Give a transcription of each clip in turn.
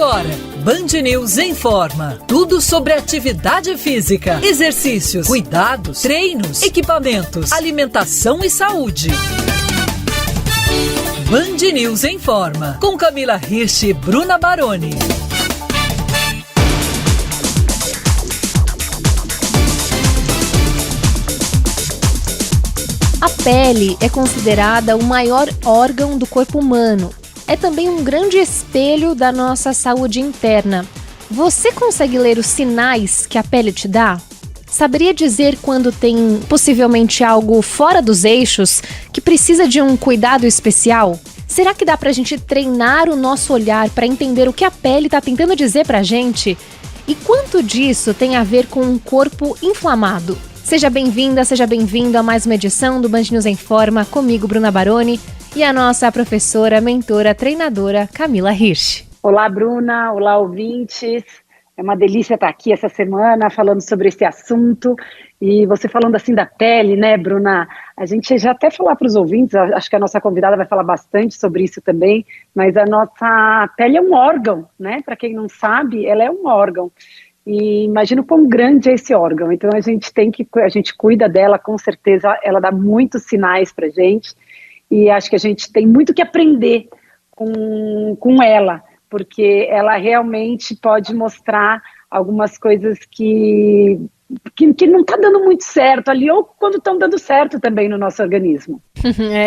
Agora, Band News informa. Tudo sobre atividade física, exercícios, cuidados, treinos, equipamentos, alimentação e saúde. Band News informa. Com Camila Hirsch e Bruna Baroni. A pele é considerada o maior órgão do corpo humano. É também um grande espelho da nossa saúde interna. Você consegue ler os sinais que a pele te dá? Saberia dizer quando tem possivelmente algo fora dos eixos que precisa de um cuidado especial? Será que dá pra gente treinar o nosso olhar para entender o que a pele está tentando dizer pra gente? E quanto disso tem a ver com um corpo inflamado? Seja bem-vinda, seja bem-vindo a mais uma edição do Band News Informa, comigo, Bruna Baroni, e a nossa professora, mentora, treinadora, Camila Hirsch. Olá, Bruna. Olá, ouvintes. É uma delícia estar aqui essa semana falando sobre esse assunto. E você falando assim da pele, né, Bruna? A gente já até falar para os ouvintes, acho que a nossa convidada vai falar bastante sobre isso também, mas a nossa pele é um órgão, né? Para quem não sabe, ela é um órgão. E imagina o quão grande é esse órgão. Então a gente cuida dela, com certeza, ela dá muitos sinais para a gente. E acho que a gente tem muito que aprender com ela, porque ela realmente pode mostrar algumas coisas que não está dando muito certo ali, ou quando estão dando certo também no nosso organismo.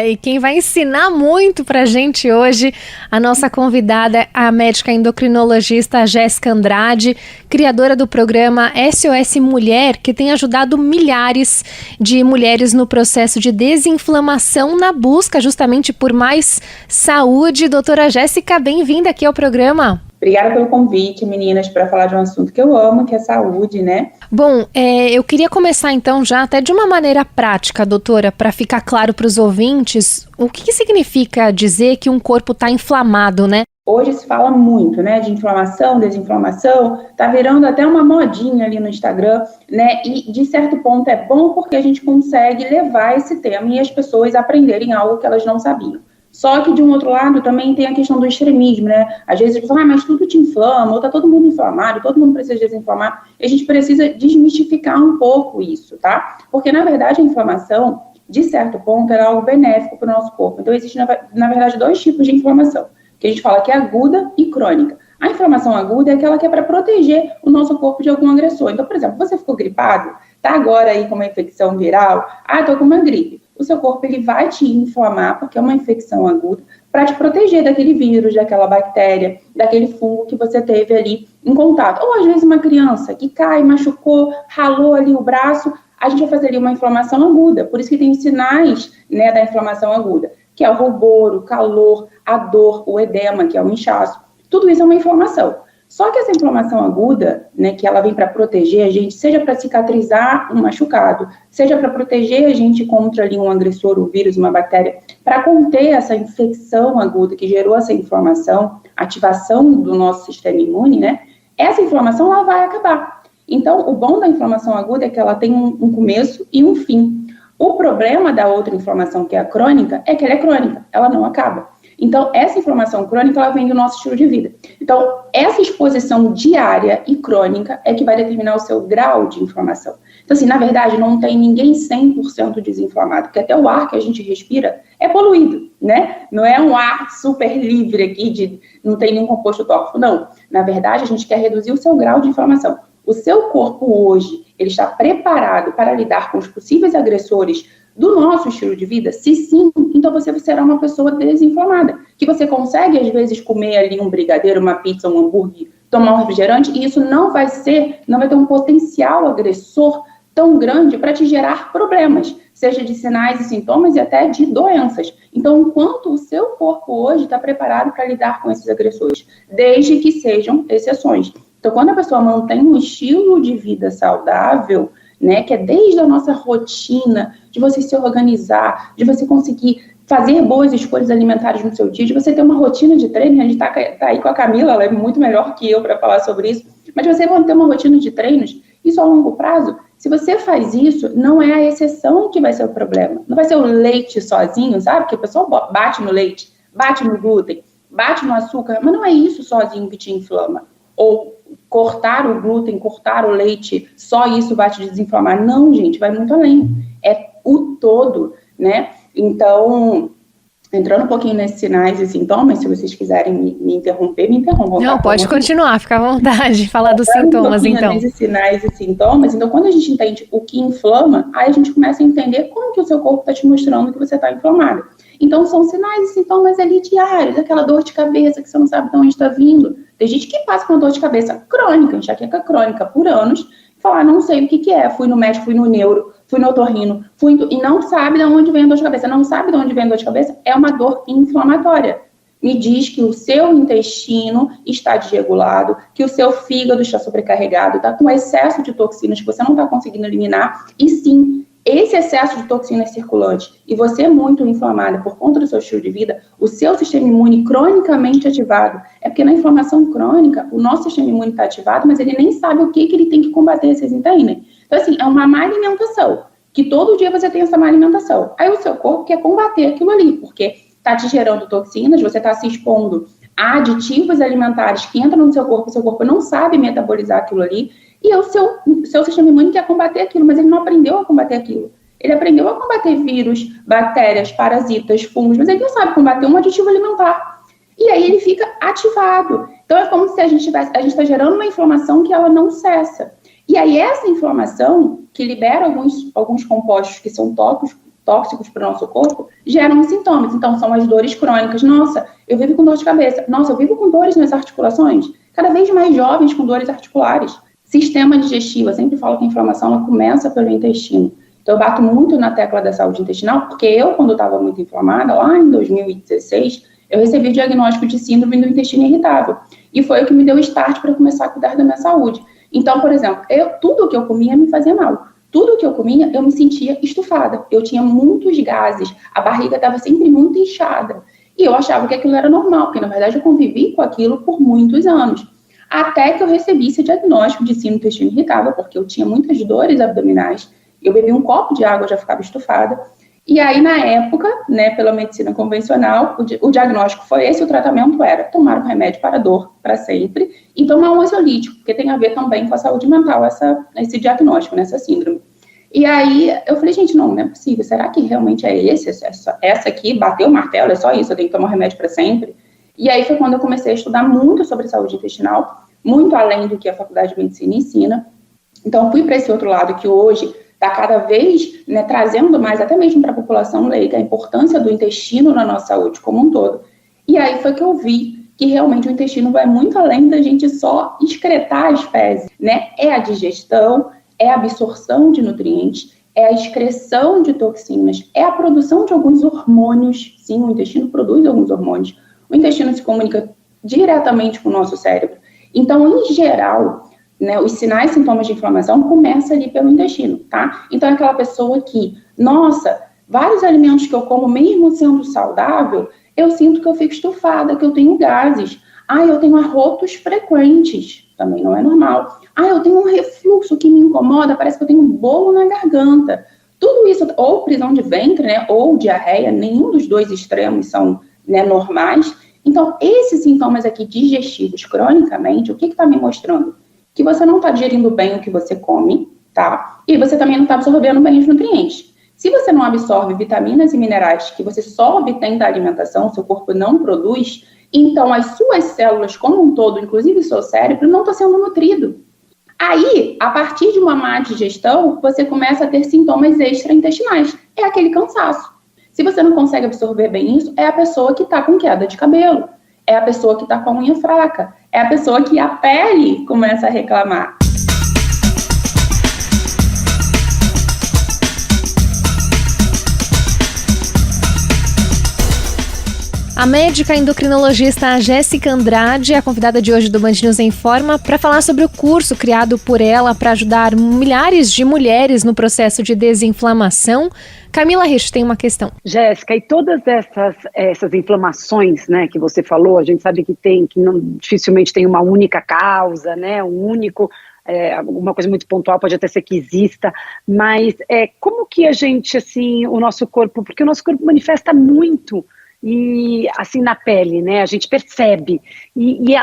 E quem vai ensinar muito pra gente hoje, a nossa convidada é a médica endocrinologista Jéssica Andrade, criadora do programa SOS Mulher, que tem ajudado milhares de mulheres no processo de desinflamação na busca justamente por mais saúde. Doutora Jéssica, bem-vinda aqui ao programa. Obrigada pelo convite, meninas, para falar de um assunto que eu amo, que é saúde, né? Bom, eu queria começar então já até de uma maneira prática, doutora, para ficar claro para os ouvintes, o que significa dizer que um corpo está inflamado, né? Hoje se fala muito, né, de inflamação, desinflamação, tá virando até uma modinha ali no Instagram, né, e de certo ponto é bom porque a gente consegue levar esse tema e as pessoas aprenderem algo que elas não sabiam. Só que, de um outro lado, também tem a questão do extremismo, né? Às vezes a gente fala, mas tudo te inflama, ou tá todo mundo inflamado, todo mundo precisa desinflamar. E a gente precisa desmistificar um pouco isso, tá? Porque, na verdade, a inflamação, de certo ponto, é algo benéfico para o nosso corpo. Então, existem, na verdade, dois tipos de inflamação, que a gente fala que é aguda e crônica. A inflamação aguda é aquela que é para proteger o nosso corpo de algum agressor. Então, por exemplo, você ficou gripado, tá agora aí com uma infecção viral, tô com uma gripe. O seu corpo ele vai te inflamar, porque é uma infecção aguda, para te proteger daquele vírus, daquela bactéria, daquele fungo que você teve ali em contato. Ou às vezes uma criança que cai, machucou, ralou ali o braço, a gente vai fazer ali uma inflamação aguda. Por isso que tem os sinais, né, da inflamação aguda, que é o rubor, o calor, a dor, o edema, que é o inchaço. Tudo isso é uma inflamação. Só que essa inflamação aguda, né, que ela vem para proteger a gente, seja para cicatrizar um machucado, seja para proteger a gente contra ali um agressor, um vírus, uma bactéria, para conter essa infecção aguda que gerou essa inflamação, ativação do nosso sistema imune, né, essa inflamação ela vai acabar. Então, o bom da inflamação aguda é que ela tem um começo e um fim. O problema da outra inflamação, que é a crônica, é que ela é crônica, ela não acaba. Então, essa inflamação crônica, ela vem do nosso estilo de vida. Então, essa exposição diária e crônica é que vai determinar o seu grau de inflamação. Então, assim, na verdade, não tem ninguém 100% desinflamado, porque até o ar que a gente respira é poluído, né? Não é um ar super livre aqui, não tem nenhum composto tóxico, não. Na verdade, a gente quer reduzir o seu grau de inflamação. O seu corpo hoje, ele está preparado para lidar com os possíveis agressores do nosso estilo de vida? Se sim, então você será uma pessoa desinflamada, que você consegue às vezes comer ali um brigadeiro, uma pizza, um hambúrguer, tomar um refrigerante, e isso não vai ter um potencial agressor tão grande para te gerar problemas, seja de sinais e sintomas e até de doenças. Então, enquanto o seu corpo hoje está preparado para lidar com esses agressores, desde que sejam exceções. Então, quando a pessoa mantém um estilo de vida saudável, né, que é desde a nossa rotina, de você se organizar, de você conseguir fazer boas escolhas alimentares no seu dia, de você ter uma rotina de treino. A gente tá aí com a Camila, ela é muito melhor que eu para falar sobre isso, mas você manter uma rotina de treinos, isso a longo prazo, se você faz isso, não é a exceção que vai ser o problema, não vai ser o leite sozinho, sabe, que o pessoal bate no leite, bate no glúten, bate no açúcar, mas não é isso sozinho que te inflama. Ou cortar o glúten, cortar o leite, só isso vai te desinflamar. Não, gente, vai muito além. É o todo, né? Então, entrando um pouquinho nesses sinais e sintomas, se vocês quiserem me interromper, me interrompam. Não, pode continuar, fica à vontade, falar dos sintomas, então. Nesses sinais e sintomas, então quando a gente entende o que inflama, aí a gente começa a entender como que o seu corpo está te mostrando que você está inflamado. Então são sinais e sintomas ali diários, aquela dor de cabeça que você não sabe de onde está vindo. Tem gente que passa com uma dor de cabeça crônica, enxaqueca crônica por anos, e fala, não sei o que é, fui no médico, fui no neuro, fui no otorrino, e não sabe de onde vem a dor de cabeça. Não sabe de onde vem a dor de cabeça, é uma dor inflamatória. Me diz que o seu intestino está desregulado, que o seu fígado está sobrecarregado, está com excesso de toxinas que você não está conseguindo eliminar, e sim, esse excesso de toxinas circulantes e você é muito inflamada por conta do seu estilo de vida, o seu sistema imune cronicamente ativado, é porque na inflamação crônica, o nosso sistema imune está ativado, mas ele nem sabe o que ele tem que combater, vocês entendem? Então, assim, é uma má alimentação, que todo dia você tem essa má alimentação. Aí o seu corpo quer combater aquilo ali, porque está te gerando toxinas, você está se expondo a aditivos alimentares que entram no seu corpo não sabe metabolizar aquilo ali, e o seu sistema imune quer combater aquilo, mas ele não aprendeu a combater aquilo. Ele aprendeu a combater vírus, bactérias, parasitas, fungos, mas ele não sabe combater um aditivo alimentar. E aí ele fica ativado. Então é como se a gente está gerando uma inflamação que ela não cessa. E aí essa inflamação, que libera alguns compostos que são tóxicos para o nosso corpo, geram sintomas. Então são as dores crônicas. Nossa, eu vivo com dor de cabeça. Nossa, eu vivo com dores nas articulações. Cada vez mais jovens com dores articulares. Sistema digestivo, eu sempre falo que a inflamação ela começa pelo intestino. Então eu bato muito na tecla da saúde intestinal, porque eu, quando estava muito inflamada, lá em 2016, eu recebi o diagnóstico de síndrome do intestino irritável. E foi o que me deu o start para começar a cuidar da minha saúde. Então, por exemplo, tudo o que eu comia me fazia mal. Tudo o que eu comia, eu me sentia estufada. Eu tinha muitos gases, a barriga estava sempre muito inchada. E eu achava que aquilo era normal, porque na verdade eu convivi com aquilo por muitos anos. Até que eu recebi esse diagnóstico de síndrome do intestino irritável, porque eu tinha muitas dores abdominais, eu bebi um copo de água, já ficava estufada, e aí na época, né, pela medicina convencional, o diagnóstico foi esse, o tratamento era tomar um remédio para dor para sempre, e tomar um ansiolítico, porque tem a ver também com a saúde mental, esse diagnóstico, essa síndrome. E aí eu falei, gente, não é possível, será que realmente é essa aqui, bateu o martelo, é só isso, eu tenho que tomar um remédio para sempre? E aí foi quando eu comecei a estudar muito sobre saúde intestinal, muito além do que a Faculdade de Medicina ensina. Então, fui para esse outro lado que hoje está cada vez, né, trazendo mais, até mesmo para a população leiga, a importância do intestino na nossa saúde como um todo. E aí foi que eu vi que realmente o intestino vai muito além da gente só excretar as fezes, né? É a digestão, é a absorção de nutrientes, é a excreção de toxinas, é a produção de alguns hormônios. Sim, o intestino produz alguns hormônios. O intestino se comunica diretamente com o nosso cérebro. Então, em geral, né, os sinais e sintomas de inflamação começam ali pelo intestino, tá? Então, é aquela pessoa que, nossa, vários alimentos que eu como, mesmo sendo saudável, eu sinto que eu fico estufada, que eu tenho gases. Eu tenho arrotos frequentes, também não é normal. Eu tenho um refluxo que me incomoda, parece que eu tenho um bolo na garganta. Tudo isso, ou prisão de ventre, né, ou diarreia, nenhum dos dois extremos são, né, normais. Então, esses sintomas aqui digestivos, cronicamente, o que está me mostrando? Que você não está digerindo bem o que você come, tá? E você também não está absorvendo bem os nutrientes. Se você não absorve vitaminas e minerais que você só obtém da alimentação, seu corpo não produz, então as suas células como um todo, inclusive o seu cérebro, não está sendo nutrido. Aí, a partir de uma má digestão, você começa a ter sintomas extraintestinais. É aquele cansaço. Se você não consegue absorver bem isso, é a pessoa que está com queda de cabelo, é a pessoa que está com a unha fraca, é a pessoa que a pele começa a reclamar. A médica endocrinologista Jéssica Andrade é a convidada de hoje do Band News Informa para falar sobre o curso criado por ela para ajudar milhares de mulheres no processo de desinflamação. Camila Rich tem uma questão. Jéssica, e todas essas inflamações, né, que você falou, a gente sabe que dificilmente tem uma única causa, né, alguma coisa muito pontual, pode até ser que exista, mas como que a gente, assim, o nosso corpo, porque o nosso corpo manifesta muito e assim na pele, né? A gente percebe. E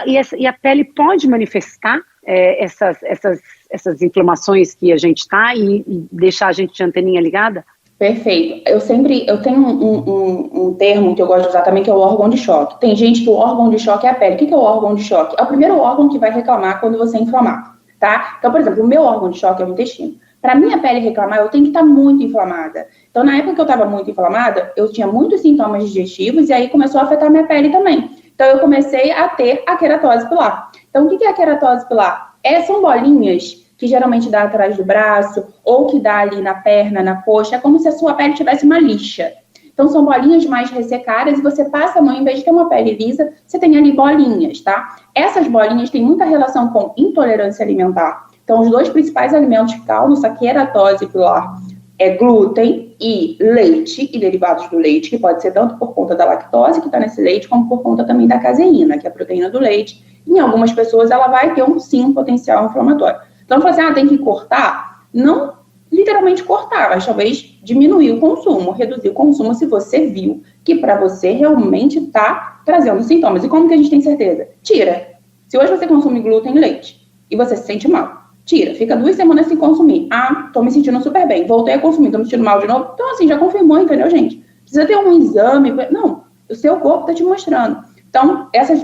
a pele pode manifestar essas inflamações que a gente está e deixar a gente de anteninha ligada? Perfeito. Eu tenho um termo que eu gosto de usar também, que é o órgão de choque. Tem gente que o órgão de choque é a pele. O que é o órgão de choque? É o primeiro órgão que vai reclamar quando você é inflamado, tá? Então, por exemplo, o meu órgão de choque é o intestino. Para minha pele reclamar, eu tenho que estar muito inflamada. Então, na época que eu estava muito inflamada, eu tinha muitos sintomas digestivos e aí começou a afetar minha pele também. Então, eu comecei a ter a queratose pilar. Então, o que é a queratose pilar? São bolinhas que geralmente dá atrás do braço ou que dá ali na perna, na coxa. É como se a sua pele tivesse uma lixa. Então, são bolinhas mais ressecadas e você passa a mão, em vez de ter uma pele lisa, você tem ali bolinhas, tá? Essas bolinhas têm muita relação com intolerância alimentar. Então, os dois principais alimentos que causam essa queratose pilar é glúten e leite e derivados do leite, que pode ser tanto por conta da lactose que está nesse leite, como por conta também da caseína, que é a proteína do leite. Em algumas pessoas, ela vai ter um potencial inflamatório. Então, falar assim, tem que cortar? Não literalmente cortar, mas talvez diminuir o consumo, reduzir o consumo se você viu que para você realmente está trazendo sintomas. E como que a gente tem certeza? Tira. Se hoje você consome glúten e leite e você se sente mal, tira. Fica 2 semanas sem consumir. Tô me sentindo super bem. Voltei a consumir, tô me sentindo mal de novo. Então, assim, já confirmou, entendeu, gente? Precisa ter um exame. Não, o seu corpo está te mostrando. Então, esses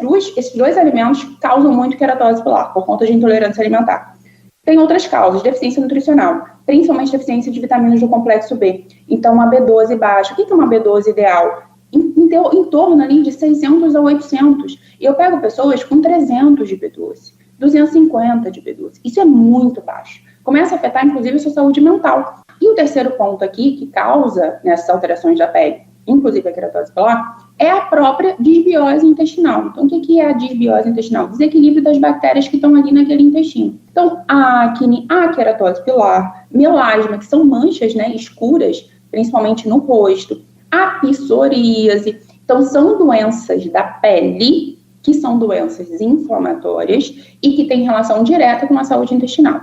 dois alimentos causam muito queratose pilar, por conta de intolerância alimentar. Tem outras causas, deficiência nutricional, principalmente deficiência de vitaminas do complexo B. Então, uma B12 baixa. O que é uma B12 ideal? Em torno ali de 600 a 800. E eu pego pessoas com 300 de B12, 250 de B12. Isso é muito baixo. Começa a afetar, inclusive, a sua saúde mental. E o terceiro ponto aqui, que causa nessas alterações da pele, inclusive a queratose pilar, é a própria disbiose intestinal. Então, o que é a disbiose intestinal? Desequilíbrio das bactérias que estão ali naquele intestino. Então, a acne, a queratose pilar, melasma, que são manchas, né, escuras, principalmente no rosto, a psoríase. Então, são doenças da pele, que são doenças inflamatórias e que têm relação direta com a saúde intestinal.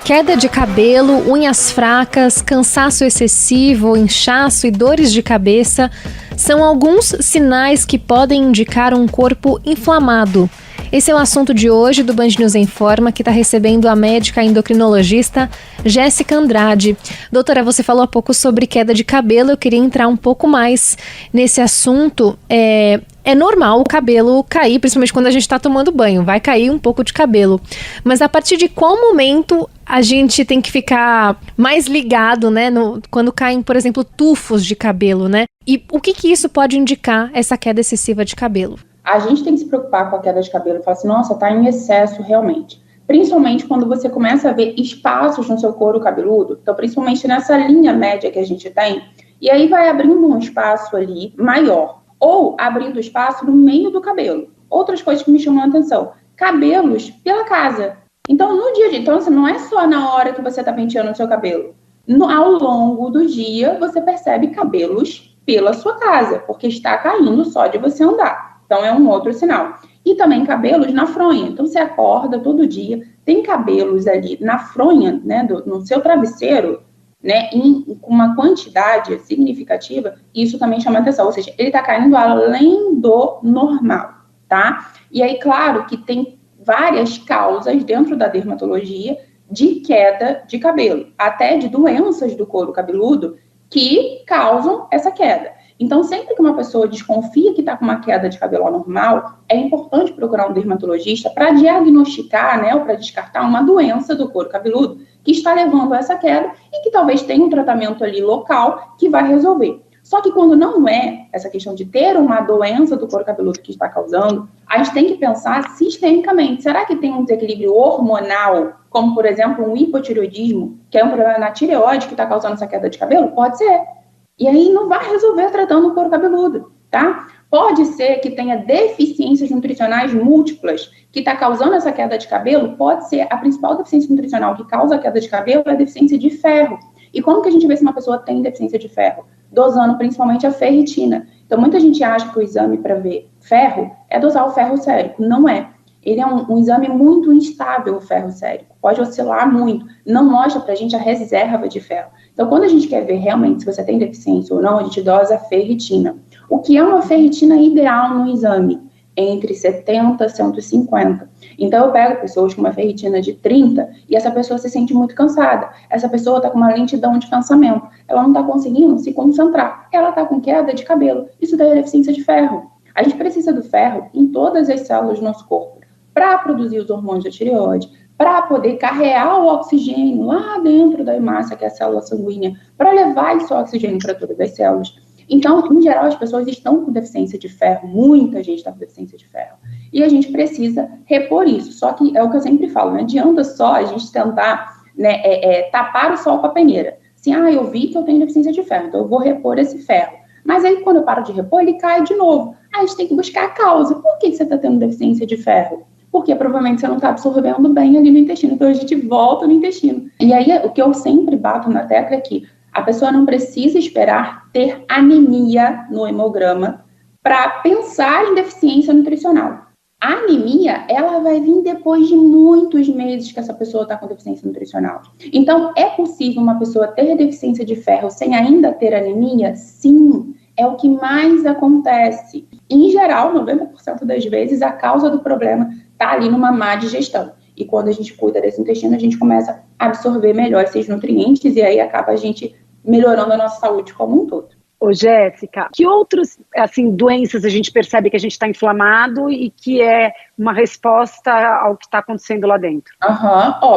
Queda de cabelo, unhas fracas, cansaço excessivo, inchaço e dores de cabeça são alguns sinais que podem indicar um corpo inflamado. Esse é o assunto de hoje do Band News em Forma, que está recebendo a médica endocrinologista Jéssica Andrade. Doutora, você falou há pouco sobre queda de cabelo, eu queria entrar um pouco mais nesse assunto. É normal o cabelo cair, principalmente quando a gente está tomando banho, vai cair um pouco de cabelo. Mas a partir de qual momento a gente tem que ficar mais ligado, né, quando caem, por exemplo, tufos de cabelo, né? E o que isso pode indicar, essa queda excessiva de cabelo? A gente tem que se preocupar com a queda de cabelo e falar assim, nossa, tá em excesso realmente. Principalmente quando você começa a ver espaços no seu couro cabeludo, então principalmente nessa linha média que a gente tem, e aí vai abrindo um espaço ali maior, ou abrindo espaço no meio do cabelo. Outras coisas que me chamam a atenção, cabelos pela casa. Então, no dia a dia, então, assim, não é só na hora que você tá penteando o seu cabelo. Ao longo do dia, você percebe cabelos pela sua casa, porque está caindo só de você andar. Então, é um outro sinal. E também cabelos na fronha. Então, você acorda todo dia, tem cabelos ali na fronha, né, no seu travesseiro, né, com uma quantidade significativa, isso também chama atenção. Ou seja, ele está caindo além do normal, tá? E aí, claro que tem várias causas dentro da dermatologia de queda de cabelo, até de doenças do couro cabeludo que causam essa queda. Então, sempre que uma pessoa desconfia que está com uma queda de cabelo anormal, é importante procurar um dermatologista para diagnosticar, né, ou para descartar uma doença do couro cabeludo que está levando a essa queda e que talvez tenha um tratamento ali local que vai resolver. Só que quando não é essa questão de ter uma doença do couro cabeludo que está causando, a gente tem que pensar sistemicamente. Será que tem um desequilíbrio hormonal, como, por exemplo, um hipotireoidismo, que é um problema na tireoide que está causando essa queda de cabelo? Pode ser. E aí não vai resolver tratando o couro cabeludo, tá? Pode ser que tenha deficiências nutricionais múltiplas que está causando essa queda de cabelo. Pode ser a principal deficiência nutricional que causa a queda de cabelo é a deficiência de ferro. E como que a gente vê se uma pessoa tem deficiência de ferro? Dosando principalmente a ferritina. Então, muita gente acha que o exame para ver ferro é dosar o ferro sérico. Não é. ele é um exame muito instável, o ferro sérico. Pode oscilar muito. Não mostra pra gente a reserva de ferro. Então, quando a gente quer ver realmente se você tem deficiência ou não, a gente dosa a ferritina. O que é uma ferritina ideal no exame? Entre 70 e 150. Então, eu pego pessoas com uma ferritina de 30 e essa pessoa se sente muito cansada. Essa pessoa está com uma lentidão de pensamento. Ela não está conseguindo se concentrar. Ela está com queda de cabelo. Isso daí é deficiência de ferro. A gente precisa do ferro em todas as células do nosso corpo para produzir os hormônios da tireoide, para poder carregar o oxigênio lá dentro da hemácia, que é a célula sanguínea, para levar esse oxigênio para todas as células. Então, em geral, as pessoas estão com deficiência de ferro, muita gente está com deficiência de ferro. E a gente precisa repor isso. Só que é o que eu sempre falo, não adianta só a gente tentar tapar o sol com a peneira. Assim, eu vi que eu tenho deficiência de ferro, então eu vou repor esse ferro. Mas aí, quando eu paro de repor, ele cai de novo. Aí a gente tem que buscar a causa. Por que você está tendo deficiência de ferro? Porque provavelmente você não está absorvendo bem ali no intestino. Então, a gente volta no intestino. E aí, o que eu sempre bato na tecla é que a pessoa não precisa esperar ter anemia no hemograma para pensar em deficiência nutricional. A anemia, ela vai vir depois de muitos meses que essa pessoa está com deficiência nutricional. Então, é possível uma pessoa ter deficiência de ferro sem ainda ter anemia? Sim, é o que mais acontece. Em geral, 90% das vezes, a causa do problema está ali numa má digestão. E quando a gente cuida desse intestino, a gente começa a absorver melhor esses nutrientes e aí acaba a gente melhorando a nossa saúde como um todo. Ô, Jéssica, que outras doenças a gente percebe que a gente está inflamado e que é uma resposta ao que está acontecendo lá dentro?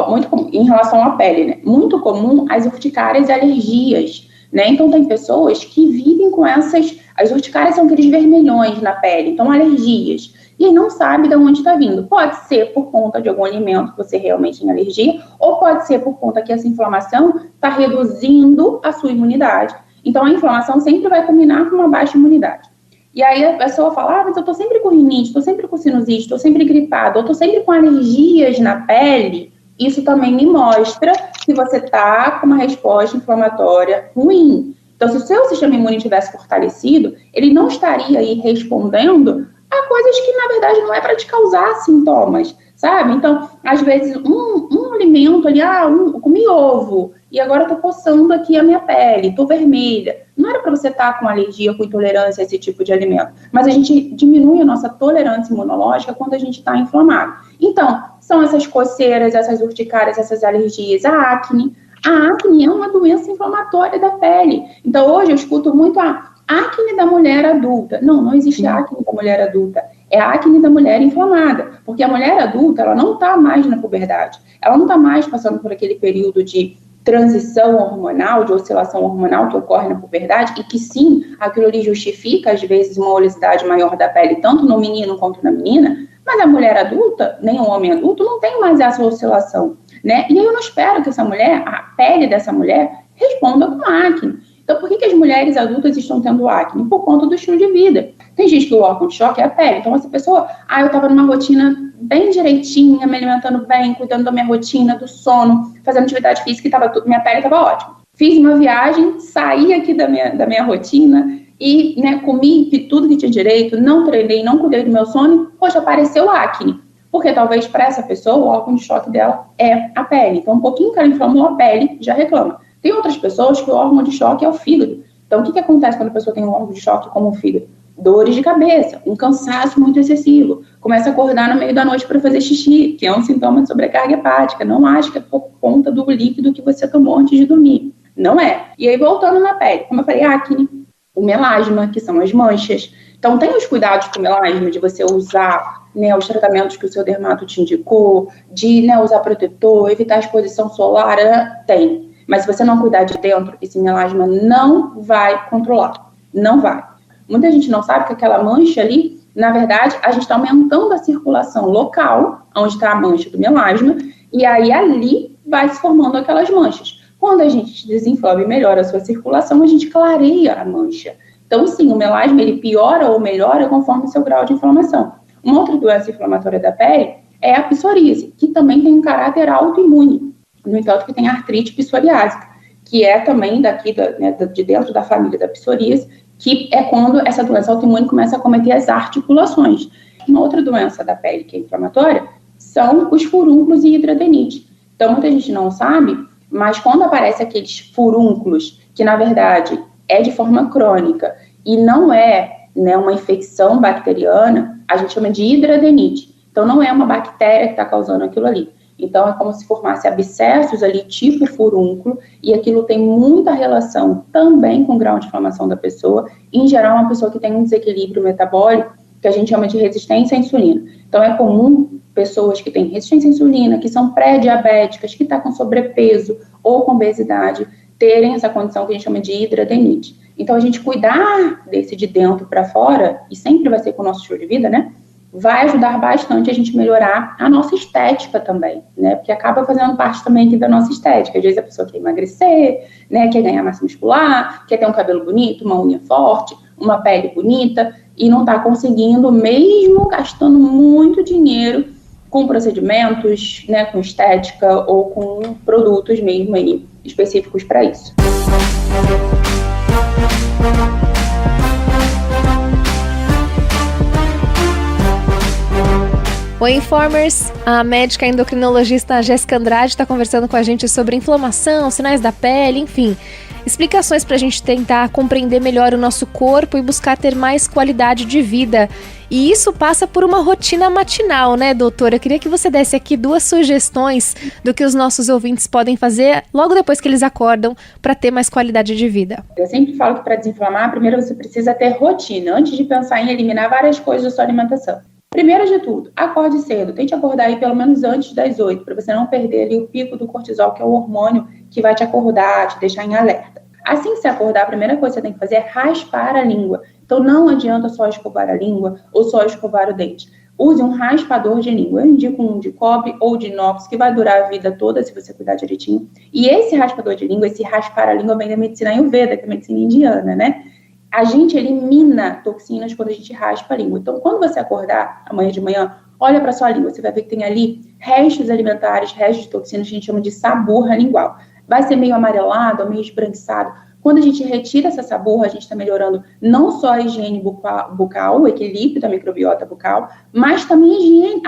Muito comum. Em relação à pele, né? Muito comum as urticárias e alergias, né? Então, tem pessoas que vivem com essas... As urticárias são aqueles vermelhões na pele, então alergias. E não sabe de onde está vindo. Pode ser por conta de algum alimento que você realmente tem alergia, ou pode ser por conta que essa inflamação está reduzindo a sua imunidade. Então, a inflamação sempre vai combinar com uma baixa imunidade. E aí a pessoa fala, mas eu estou sempre com rinite, estou sempre com sinusite, estou sempre gripada, ou estou sempre com alergias na pele. Isso também me mostra que você está com uma resposta inflamatória ruim. Então, se o seu sistema imune tivesse fortalecido, ele não estaria aí respondendo a coisas que, na verdade, não é para te causar sintomas, sabe? Então, às vezes, um alimento ali, eu comi ovo, e agora eu tô coçando aqui a minha pele, tô vermelha. Não era para você estar com alergia, com intolerância a esse tipo de alimento, mas a gente diminui a nossa tolerância imunológica quando a gente está inflamado. Então, são essas coceiras, essas urticárias, essas alergias, a acne. A acne é uma doença inflamatória da pele. Então, hoje eu escuto muito a acne da mulher adulta. Não existe acne da mulher adulta. É a acne da mulher inflamada. Porque a mulher adulta, ela não está mais na puberdade. Ela não está mais passando por aquele período de transição hormonal, de oscilação hormonal que ocorre na puberdade, e que sim, aquilo ali justifica, às vezes, uma oleosidade maior da pele, tanto no menino quanto na menina, mas a mulher adulta, nem o homem adulto, não tem mais essa oscilação, né? E aí eu não espero que essa mulher, a pele dessa mulher, responda com acne. Então, por que as mulheres adultas estão tendo acne? Por conta do estilo de vida. Tem gente que o órgão de choque é a pele. Então, essa pessoa, eu estava numa rotina bem direitinha, me alimentando bem, cuidando da minha rotina, do sono, fazendo atividade física, e minha pele estava ótima. Fiz uma viagem, saí aqui da minha rotina e, comi tudo que tinha direito, não treinei, não cuidei do meu sono, poxa, apareceu acne. Porque talvez para essa pessoa o órgão de choque dela é a pele. Então, um pouquinho que ela inflamou a pele, já reclama. Tem outras pessoas que o órgão de choque é o fígado. Então, o que acontece quando a pessoa tem um órgão de choque como o fígado? Dores de cabeça, um cansaço muito excessivo. Começa a acordar no meio da noite para fazer xixi, que é um sintoma de sobrecarga hepática. Não acha que é por conta do líquido que você tomou antes de dormir. Não é. E aí, voltando na pele, como eu falei, acne, o melasma, que são as manchas. Então, tem os cuidados com o melasma, de você usar os tratamentos que o seu dermato te indicou, de usar protetor, evitar a exposição solar, tem. Mas se você não cuidar de dentro, esse melasma não vai controlar. Não vai. Muita gente não sabe que aquela mancha ali, na verdade, a gente está aumentando a circulação local, onde está a mancha do melasma, e aí ali vai se formando aquelas manchas. Quando a gente desinflama e melhora a sua circulação, a gente clareia a mancha. Então, sim, o melasma ele piora ou melhora conforme o seu grau de inflamação. Uma outra doença inflamatória da pele é a psoríase, que também tem um caráter autoimune. No entanto, que tem artrite psoriásica, que é também de dentro da família da psoríase, que é quando essa doença autoimune começa a acometer as articulações. Uma outra doença da pele que é inflamatória são os furúnculos e hidradenites. Então, muita gente não sabe, mas quando aparece aqueles furúnculos, que na verdade é de forma crônica e não é, né, uma infecção bacteriana, a gente chama de hidradenite. Então, não é uma bactéria que está causando aquilo ali. Então, é como se formasse abscessos ali, tipo furúnculo, e aquilo tem muita relação também com o grau de inflamação da pessoa. Em geral, uma pessoa que tem um desequilíbrio metabólico, que a gente chama de resistência à insulina. Então, é comum pessoas que têm resistência à insulina, que são pré-diabéticas, que estão com sobrepeso ou com obesidade, terem essa condição que a gente chama de hidradenite. Então, a gente cuidar desse de dentro para fora, e sempre vai ser com o nosso estilo de vida, né? Vai ajudar bastante a gente melhorar a nossa estética também, né? Porque acaba fazendo parte também aqui da nossa estética. Às vezes a pessoa quer emagrecer, né? Quer ganhar massa muscular, quer ter um cabelo bonito, uma unha forte, uma pele bonita, e não está conseguindo, mesmo gastando muito dinheiro com procedimentos, né? Com estética ou com produtos mesmo aí específicos para isso. Oi, Informers! A médica endocrinologista Jéssica Andrade está conversando com a gente sobre inflamação, sinais da pele, enfim, explicações para a gente tentar compreender melhor o nosso corpo e buscar ter mais qualidade de vida. E isso passa por uma rotina matinal, né, doutora? Eu queria que você desse aqui 2 sugestões do que os nossos ouvintes podem fazer logo depois que eles acordam para ter mais qualidade de vida. Eu sempre falo que para desinflamar, primeiro você precisa ter rotina, antes de pensar em eliminar várias coisas da sua alimentação. Primeiro de tudo, acorde cedo, tente acordar aí pelo menos antes das 8, para você não perder ali o pico do cortisol, que é o hormônio que vai te acordar, te deixar em alerta. Assim que você acordar, a primeira coisa que você tem que fazer é raspar a língua. Então não adianta só escovar a língua ou só escovar o dente. Use um raspador de língua. Eu indico um de cobre ou de inox, que vai durar a vida toda se você cuidar direitinho. E esse raspador de língua, esse raspar a língua, vem da medicina Ayurveda, que é a medicina indiana, né? A gente elimina toxinas quando a gente raspa a língua. Então, quando você acordar amanhã de manhã, olha para sua língua, você vai ver que tem ali restos alimentares, restos de toxinas, que a gente chama de saburra lingual. Vai ser meio amarelado, meio esbranquiçado. Quando a gente retira essa saburra, a gente está melhorando não só a higiene bucal, o equilíbrio da microbiota bucal, mas também a higiene,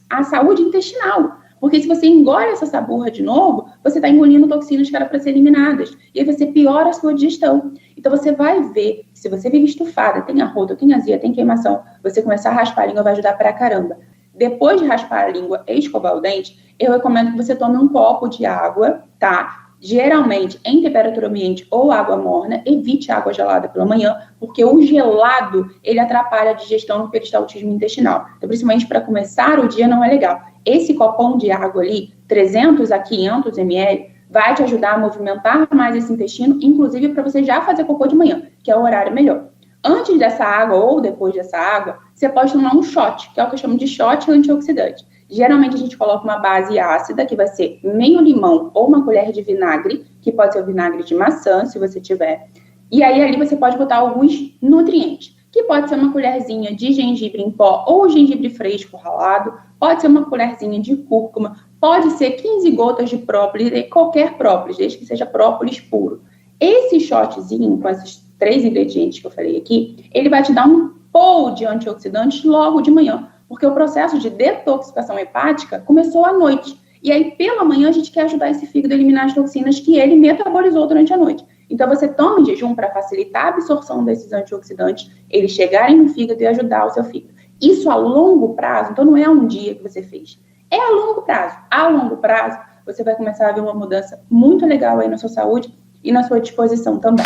a saúde intestinal. Porque se você engole essa saburra de novo, você está engolindo toxinas que eram para ser eliminadas. E aí você piora a sua digestão. Então você vai ver, se você vive estufada, tem arroto, tem azia, tem queimação, você começar a raspar a língua vai ajudar pra caramba. Depois de raspar a língua e escovar o dente, eu recomendo que você tome um copo de água, tá? Geralmente em temperatura ambiente ou água morna, evite água gelada pela manhã, porque o gelado, ele atrapalha a digestão no peristaltismo intestinal. Então, principalmente para começar o dia, não é legal. Esse copão de água ali, 300 a 500 ml, vai te ajudar a movimentar mais esse intestino, inclusive para você já fazer cocô de manhã, que é o horário melhor. Antes dessa água ou depois dessa água, você pode tomar um shot, que é o que eu chamo de shot antioxidante. Geralmente a gente coloca uma base ácida, que vai ser meio limão ou uma colher de vinagre, que pode ser o vinagre de maçã, se você tiver. E aí ali você pode botar alguns nutrientes, que pode ser uma colherzinha de gengibre em pó ou gengibre fresco ralado, pode ser uma colherzinha de cúrcuma, pode ser 15 gotas de própolis, qualquer própolis, desde que seja própolis puro. Esse shotzinho, com esses 3 ingredientes que eu falei aqui, ele vai te dar um pouco de antioxidantes logo de manhã, porque o processo de detoxificação hepática começou à noite. E aí, pela manhã, a gente quer ajudar esse fígado a eliminar as toxinas que ele metabolizou durante a noite. Então, você toma em jejum para facilitar a absorção desses antioxidantes, eles chegarem no fígado e ajudar o seu fígado. Isso a longo prazo, então não é um dia que você fez. É a longo prazo. A longo prazo, você vai começar a ver uma mudança muito legal aí na sua saúde e na sua disposição também.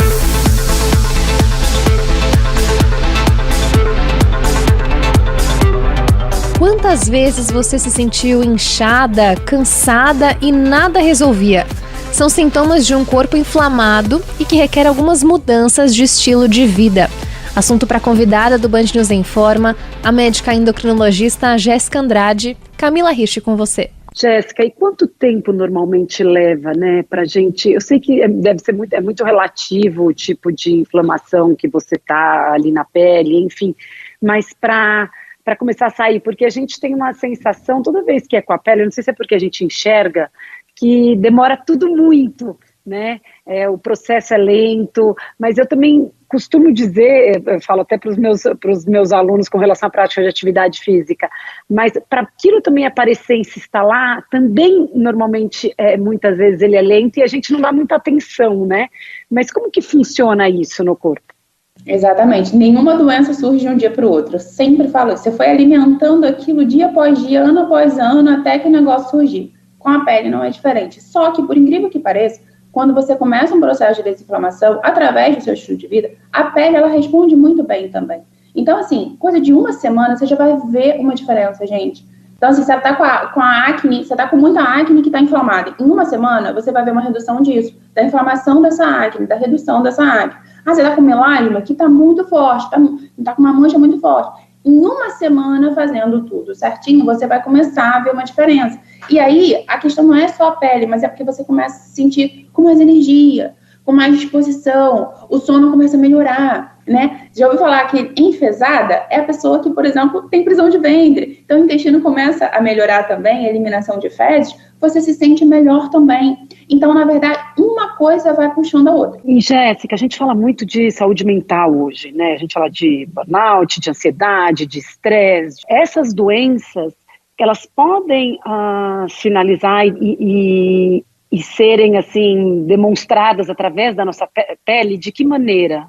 Quantas vezes você se sentiu inchada, cansada e nada resolvia? São sintomas de um corpo inflamado e que requer algumas mudanças de estilo de vida. Assunto para a convidada do Band News Informa, a médica endocrinologista Jéssica Andrade. Camila Ricci com você. Jéssica, e quanto tempo normalmente leva, né, pra gente? Eu sei que deve ser muito relativo o tipo de inflamação que você tá ali na pele, enfim, mas para começar a sair, porque a gente tem uma sensação, toda vez que é com a pele, eu não sei se é porque a gente enxerga, que demora tudo muito, né? O processo é lento, mas eu também costumo dizer, eu falo até para os meus alunos com relação à prática de atividade física, mas para aquilo também aparecer e se instalar, também normalmente, muitas vezes ele é lento e a gente não dá muita atenção, né? Mas como que funciona isso no corpo? Exatamente, nenhuma doença surge de um dia para o outro. Eu sempre falo, você foi alimentando aquilo dia após dia, ano após ano, até que o negócio surgir. Com a pele não é diferente. Só que, por incrível que pareça, quando você começa um processo de desinflamação, através do seu estilo de vida, a pele, ela responde muito bem também. Então, assim, coisa de uma semana, você já vai ver uma diferença, gente. Então, assim, você está com a acne, você está com muita acne que está inflamada. Em uma semana, você vai ver uma redução disso, da inflamação dessa acne, da redução dessa acne. Ah, você está com melasma que está muito forte, está com uma mancha muito forte. Em uma semana, fazendo tudo certinho, você vai começar a ver uma diferença. E aí, a questão não é só a pele, mas é porque você começa a se sentir com mais energia, com mais disposição, o sono começa a melhorar, né? Já ouviu falar que enfesada é a pessoa que, por exemplo, tem prisão de ventre. Então, o intestino começa a melhorar também, a eliminação de fezes, você se sente melhor também. Então, na verdade, uma coisa vai puxando a outra. E, Jéssica, a gente fala muito de saúde mental hoje, né? A gente fala de burnout, de ansiedade, de estresse. Essas doenças, elas podem finalizar e serem, assim, demonstradas através da nossa pele? De que maneira?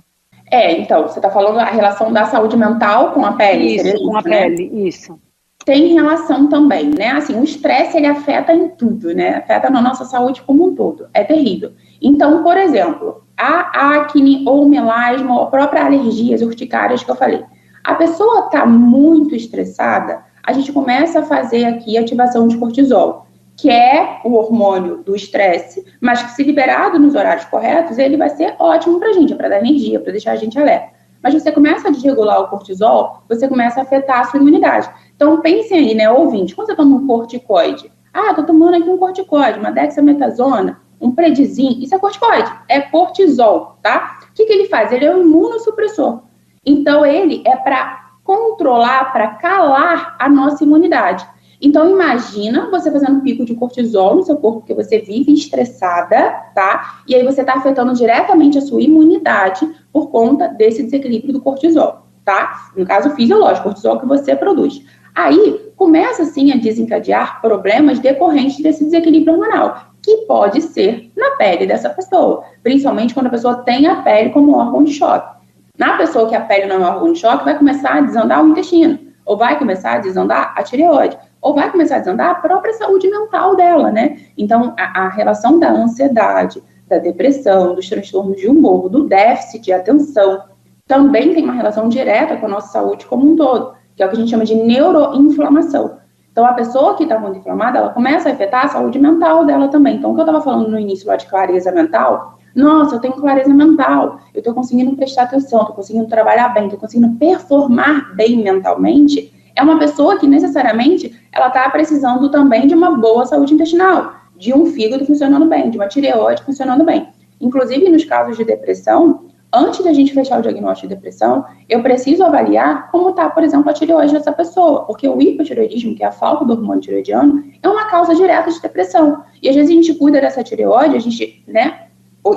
Então, você está falando a relação da saúde mental com a pele? Isso, com a pele, isso. Tem relação também, né? Assim, o estresse, ele afeta em tudo, né? Afeta na nossa saúde como um todo. É terrível. Então, por exemplo, a acne ou o melasma ou a própria alergia, as urticárias que eu falei. A pessoa está muito estressada, a gente começa a fazer aqui ativação de cortisol, que é o hormônio do estresse, mas que se liberado nos horários corretos, ele vai ser ótimo pra gente, para dar energia, para deixar a gente alerta. Mas você começa a desregular o cortisol, você começa a afetar a sua imunidade. Então, pensem aí, né, ouvinte, quando você toma um corticoide, tô tomando aqui um corticoide, uma dexametasona, um predizin, isso é corticoide, é cortisol, tá? O que ele faz? Ele é um imunossupressor. Então, ele é para controlar, para calar a nossa imunidade. Então, imagina você fazendo um pico de cortisol no seu corpo, porque você vive estressada, tá? E aí você está afetando diretamente a sua imunidade por conta desse desequilíbrio do cortisol, tá? No caso fisiológico, cortisol que você produz. Aí, começa, assim, a desencadear problemas decorrentes desse desequilíbrio hormonal, que pode ser na pele dessa pessoa, principalmente quando a pessoa tem a pele como órgão de choque. Na pessoa que a pele não é um órgão de choque, vai começar a desandar o intestino, ou vai começar a desandar a tireoide, ou vai começar a desandar a própria saúde mental dela, né? Então, a relação da ansiedade, da depressão, dos transtornos de humor, do déficit de atenção, também tem uma relação direta com a nossa saúde como um todo, que é o que a gente chama de neuroinflamação. Então, a pessoa que está muito inflamada, ela começa a afetar a saúde mental dela também. Então, o que eu estava falando no início lá de clareza mental, nossa, eu tenho clareza mental, eu estou conseguindo prestar atenção, estou conseguindo trabalhar bem, estou conseguindo performar bem mentalmente, é uma pessoa que necessariamente ela está precisando também de uma boa saúde intestinal, de um fígado funcionando bem, de uma tireoide funcionando bem. Inclusive, nos casos de depressão, antes da gente fechar o diagnóstico de depressão, eu preciso avaliar como está, por exemplo, a tireoide dessa pessoa, porque o hipotireoidismo, que é a falta do hormônio tireoidiano, é uma causa direta de depressão. E às vezes a gente cuida dessa tireoide, a gente, né,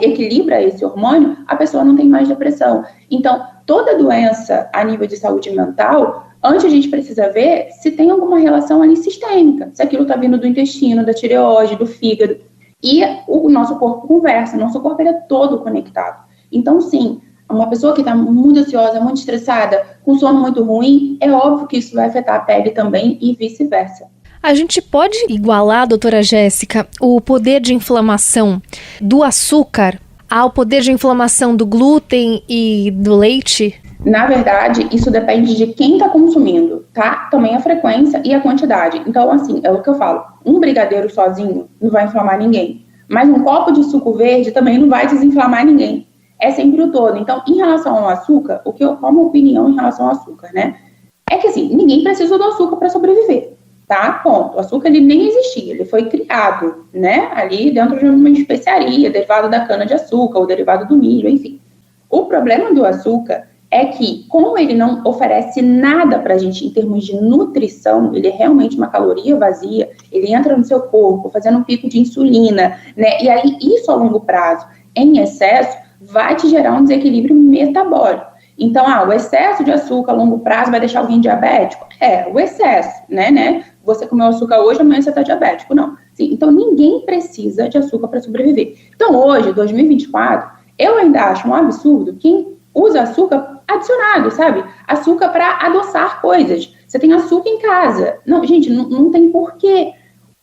equilibra esse hormônio, a pessoa não tem mais depressão. Então, toda doença a nível de saúde mental, antes a gente precisa ver se tem alguma relação ali sistêmica, se aquilo está vindo do intestino, da tireoide, do fígado. E o nosso corpo conversa, nosso corpo ele é todo conectado. Então, sim, uma pessoa que está muito ansiosa, muito estressada, com sono muito ruim, é óbvio que isso vai afetar a pele também e vice-versa. A gente pode igualar, doutora Jéssica, o poder de inflamação do açúcar ao poder de inflamação do glúten e do leite? Na verdade, isso depende de quem está consumindo, tá? Também a frequência e a quantidade. Então, assim, é o que eu falo. Um brigadeiro sozinho não vai inflamar ninguém. Mas um copo de suco verde também não vai desinflamar ninguém. É sempre o todo. Então, em relação ao açúcar, qual a minha opinião em relação ao açúcar, né? É que, assim, ninguém precisa do açúcar para sobreviver, tá? Ponto. O açúcar, ele nem existia. Ele foi criado, né? Ali dentro de uma especiaria, derivado da cana-de-açúcar ou derivado do milho, enfim. O problema do açúcar é que, como ele não oferece nada pra gente em termos de nutrição, ele é realmente uma caloria vazia, ele entra no seu corpo, fazendo um pico de insulina, né? E aí, isso a longo prazo, em excesso, vai te gerar um desequilíbrio metabólico. Então, o excesso de açúcar a longo prazo vai deixar alguém diabético? O excesso, né? Você comeu açúcar hoje, amanhã você está diabético. Não. Sim, então, ninguém precisa de açúcar para sobreviver. Então, hoje, 2024, eu ainda acho um absurdo quem usa açúcar adicionado, sabe? Açúcar para adoçar coisas. Você tem açúcar em casa. Não, gente, não tem porquê.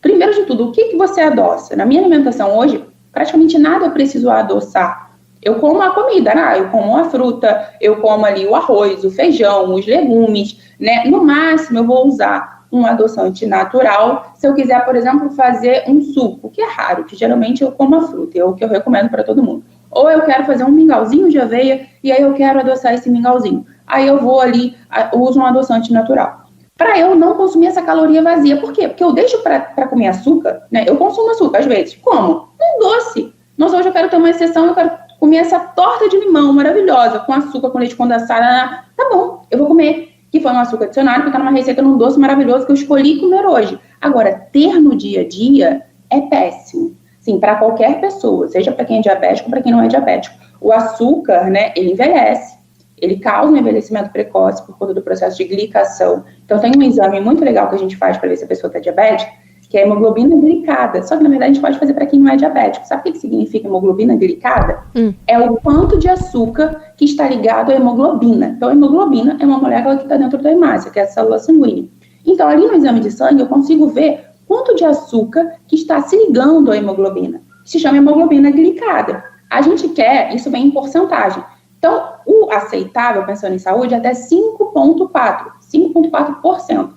Primeiro de tudo, o que você adoça? Na minha alimentação hoje, praticamente nada eu preciso adoçar. Eu como a comida, né? Eu como a fruta, eu como ali o arroz, o feijão, os legumes, né? No máximo, eu vou usar um adoçante natural. Se eu quiser, por exemplo, fazer um suco, que é raro, que geralmente eu como a fruta, é o que eu recomendo para todo mundo. Ou eu quero fazer um mingauzinho de aveia e aí eu quero adoçar esse mingauzinho. Aí eu vou ali, uso um adoçante natural. Para eu não consumir essa caloria vazia. Por quê? Porque eu deixo para comer açúcar, né? Eu consumo açúcar às vezes. Como? Um doce. Nossa, hoje eu quero ter uma exceção, eu quero comer essa torta de limão maravilhosa, com açúcar, com leite condensado. Tá bom, eu vou comer. Que foi um açúcar adicionado, porque tá numa receita num doce maravilhoso que eu escolhi comer hoje. Agora, ter no dia a dia é péssimo. Sim, para qualquer pessoa, seja para quem é diabético ou para quem não é diabético. O açúcar, né, ele envelhece. Ele causa um envelhecimento precoce por conta do processo de glicação. Então, tem um exame muito legal que a gente faz para ver se a pessoa está diabética, que é a hemoglobina glicada. Só que, na verdade, a gente pode fazer para quem não é diabético. Sabe o que significa hemoglobina glicada? É o quanto de açúcar que está ligado à hemoglobina. Então, a hemoglobina é uma molécula que está dentro da hemácia, que é a célula sanguínea. Então, ali no exame de sangue, eu consigo ver quanto de açúcar que está se ligando à hemoglobina. Se chama hemoglobina glicada. A gente quer, isso vem em porcentagem. Então, o aceitável, pensando em saúde, é até 5,4%.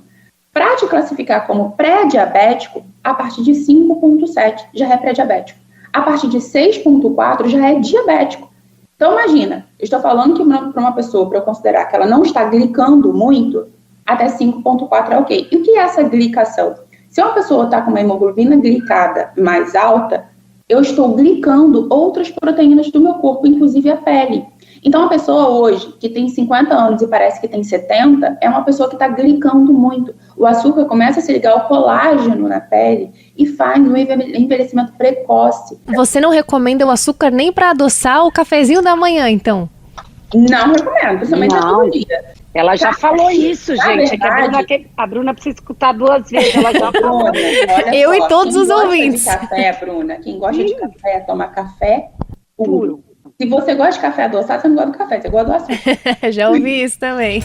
Para te classificar como pré-diabético, a partir de 5,7 já é pré-diabético. A partir de 6,4 já é diabético. Então, imagina, eu estou falando que para uma pessoa, para eu considerar que ela não está glicando muito, até 5,4 é ok. E o que é essa glicação? Se uma pessoa está com uma hemoglobina glicada mais alta, eu estou glicando outras proteínas do meu corpo, inclusive a pele. Então, a pessoa hoje, que tem 50 anos e parece que tem 70, é uma pessoa que está glicando muito. O açúcar começa a se ligar ao colágeno na pele e faz um envelhecimento precoce. Você não recomenda o açúcar nem para adoçar o cafezinho da manhã, então? Não recomendo, principalmente todo dia. Ela já falou isso, gente. Verdade, a Bruna precisa escutar 2 vezes. Ela já falou. Eu e todos os ouvintes. Quem gosta de café, Bruna, quem gosta de café, toma café puro. Se você gosta de café adoçado, você não gosta do café, você gosta do açúcar. Já ouvi isso também.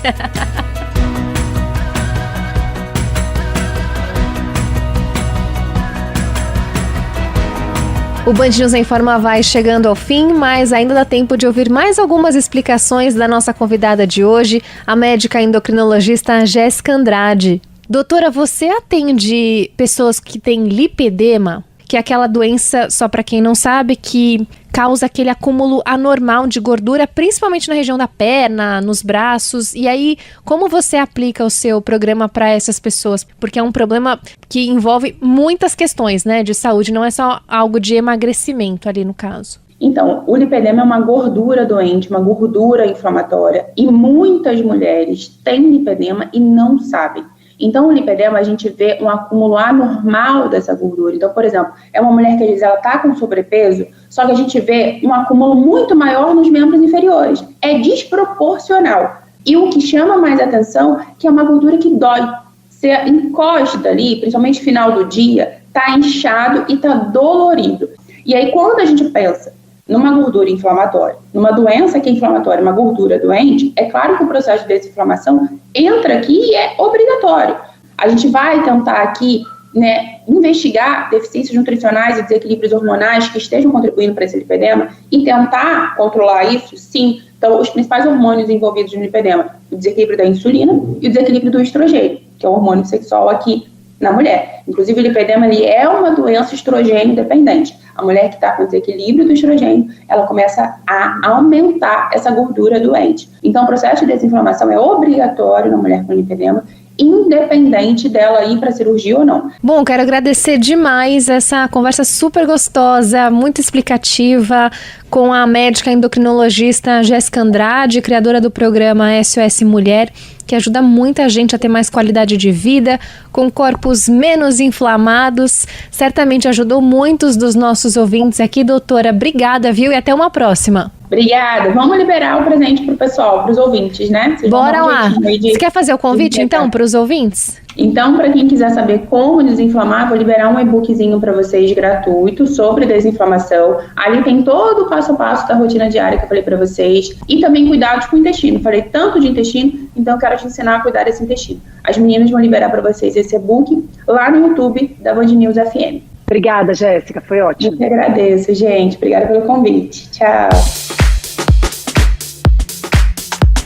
O Band News em Forma vai chegando ao fim, mas ainda dá tempo de ouvir mais algumas explicações da nossa convidada de hoje, a médica endocrinologista Jéssica Andrade. Doutora, você atende pessoas que têm lipedema, que é aquela doença, só para quem não sabe, que causa aquele acúmulo anormal de gordura, principalmente na região da perna, nos braços. E aí, como você aplica o seu programa para essas pessoas? Porque é um problema que envolve muitas questões, né, de saúde, não é só algo de emagrecimento ali no caso. Então, o lipedema é uma gordura doente, uma gordura inflamatória, e muitas mulheres têm lipedema e não sabem. Então, o lipedema, a gente vê um acúmulo anormal dessa gordura. Então, por exemplo, é uma mulher que às vezes ela está com sobrepeso, só que a gente vê um acúmulo muito maior nos membros inferiores. É desproporcional. E o que chama mais atenção é que é uma gordura que dói. Você encosta ali, principalmente no final do dia, está inchado e está dolorido. E aí, quando a gente pensa numa gordura inflamatória, numa doença que é inflamatória, uma gordura doente, é claro que o processo de desinflamação entra aqui e é obrigatório. A gente vai tentar aqui, né, investigar deficiências nutricionais e desequilíbrios hormonais que estejam contribuindo para esse lipedema e tentar controlar isso, sim. Então, os principais hormônios envolvidos no lipedema, o desequilíbrio da insulina e o desequilíbrio do estrogênio, que é o hormônio sexual aqui na mulher. Inclusive, o lipedema ele é uma doença estrogênio dependente. A mulher que está com desequilíbrio do estrogênio, ela começa a aumentar essa gordura doente. Então, o processo de desinflamação é obrigatório na mulher com lipedema, independente dela ir para cirurgia ou não. Bom, quero agradecer demais essa conversa super gostosa, muito explicativa, com a médica endocrinologista Jéssica Andrade, criadora do programa SOS Mulher, que ajuda muita gente a ter mais qualidade de vida, com corpos menos inflamados. Certamente ajudou muitos dos nossos ouvintes aqui, doutora. Obrigada, viu? E até uma próxima. Obrigada. Vamos liberar o presente pro pessoal, pros ouvintes, né? Bora lá. Você quer fazer o convite, então, pros ouvintes? Então, para quem quiser saber como desinflamar, vou liberar um e-bookzinho para vocês gratuito sobre desinflamação. Ali tem todo o passo a passo da rotina diária que eu falei para vocês. E também cuidados com o intestino. Falei tanto de intestino, então eu quero te ensinar a cuidar desse intestino. As meninas vão liberar para vocês esse e-book lá no YouTube da Band News FM. Obrigada, Jéssica, foi ótimo. Eu que agradeço, gente. Obrigada pelo convite. Tchau.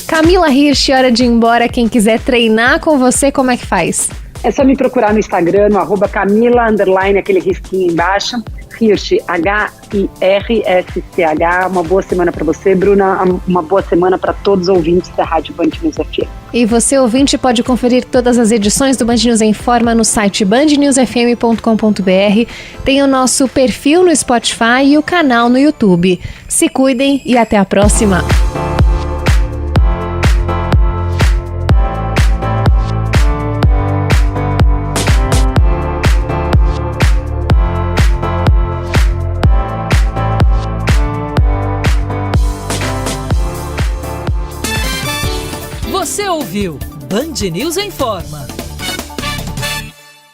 Camila Hirsch, hora de ir embora. Quem quiser treinar com você, como é que faz? É só me procurar no Instagram, no @Camila_, aquele risquinho embaixo. Hirsch, Hirsch. Uma boa semana para você, Bruna. Uma boa semana para todos os ouvintes da Rádio Band News FM. E você, ouvinte, pode conferir todas as edições do Band News em Forma no site bandnewsfm.com.br. Tem o nosso perfil no Spotify e o canal no YouTube. Se cuidem e até a próxima. Você ouviu Band News em Forma.